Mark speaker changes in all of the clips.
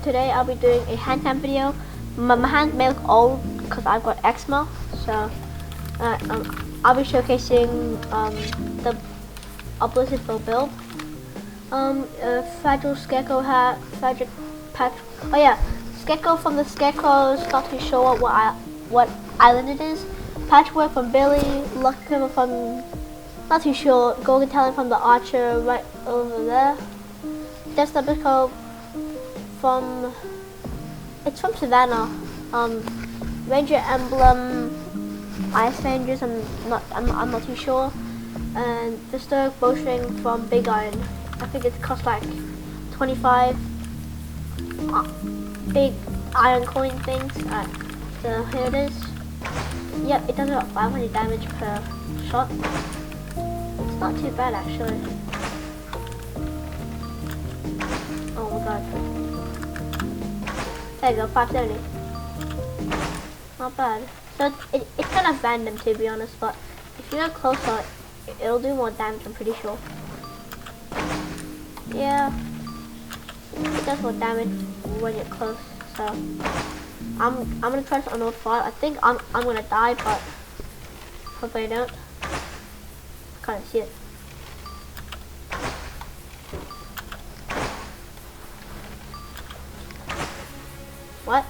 Speaker 1: today I'll be doing a hand cam video. My hands may look old because I've got eczema, so I'll be showcasing the Blizzard Bow Build. Fragile Scarecrow hat, Fragile Patch. Oh yeah, Scarecrow from the Scarecrows. Not too sure what island it is. Patchwork from Billy. Lucky Criminal from not too sure. Golden Talent from the Archer right over there. Death Stabisco from from Savannah. Ranger Emblem, Ice Rangers. I'm not too sure. And Historic Bowstring from Big Iron. I think it costs like 25 big iron coin things. So here it is. Yep, it does about 500 damage per shot. It's not too bad actually. Oh my god. There you go, 570. Not bad. So it's kind of random to be honest, but if you look closer, it'll do more damage, I'm pretty sure. Yeah, it does more damage when you're close. So I'm gonna try this on old fire. I think I'm gonna die, but hopefully I don't. I can't see it. What?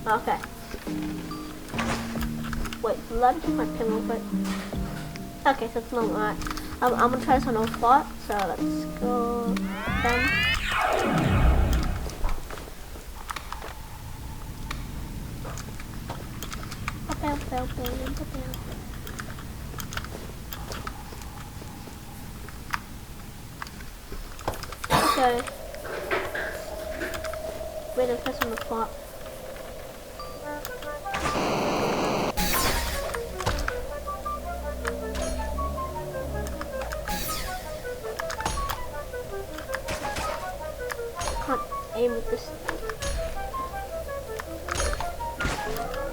Speaker 1: Okay. Wait, let me check my pin real quick. Okay, so it's not alright. I'm gonna try this on old spot. So let's go. Then. Okay. Wait, let's press on the spot. Can't aim with this.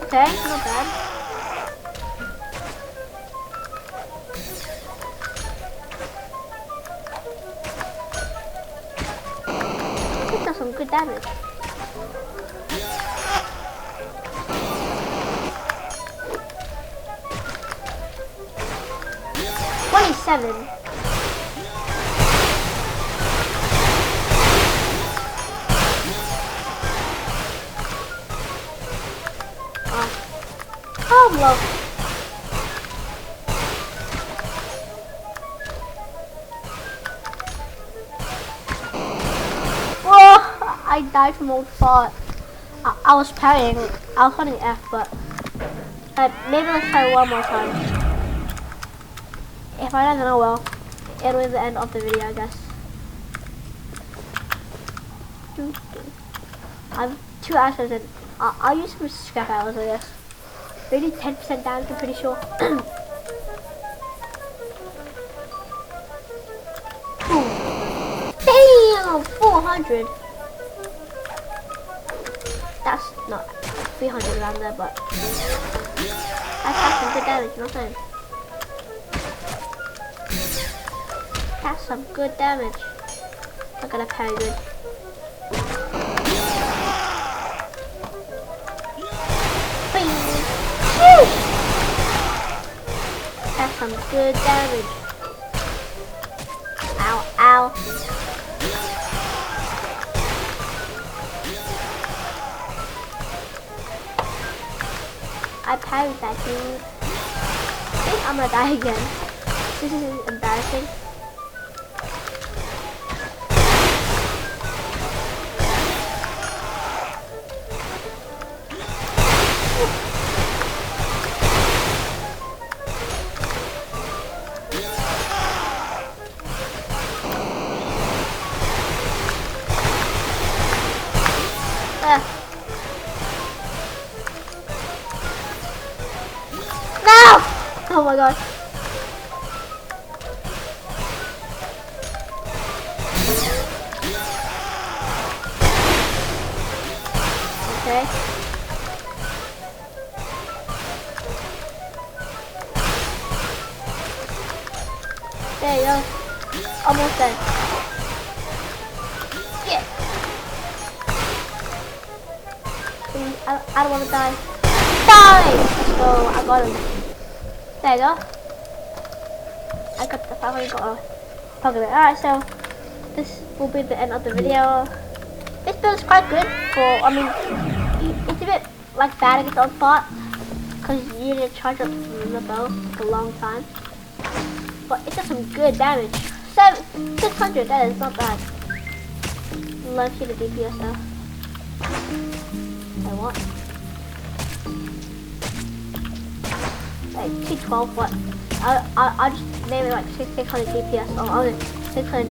Speaker 1: Okay, not bad. I think that's some good damage. $27. Oh, love. Whoa! I died from old fart. I was parrying. I was holding F, but maybe let's try one more time. If I don't know, well, it'll be the end of the video, I guess. I have 2 arrows and I'll use some scrap arrows, I guess. They do 10% damage, I'm pretty sure. Damn! 400! That's not 300 around there, but that's some good damage, you know what I'm saying? That's some good damage. I'm gonna parry good. That's some good damage. Ow, ow. I parried that dude. I think I'm gonna die again. This is embarrassing. No! Oh my god. Okay. There you go. Almost done. Yeah. I don't want to die. Die! So I got him. There you go. I got the 500 got a plug of it. Alright, so this will be the end of the video. This build is quite good for, I mean, it's a bit like bad against own fart because you need to charge up the bow for a long time. But it does some good damage. 600, that is not bad. Let's see the DPS though. I want. Like 212 what? I'll just name it like 600 DPS or 600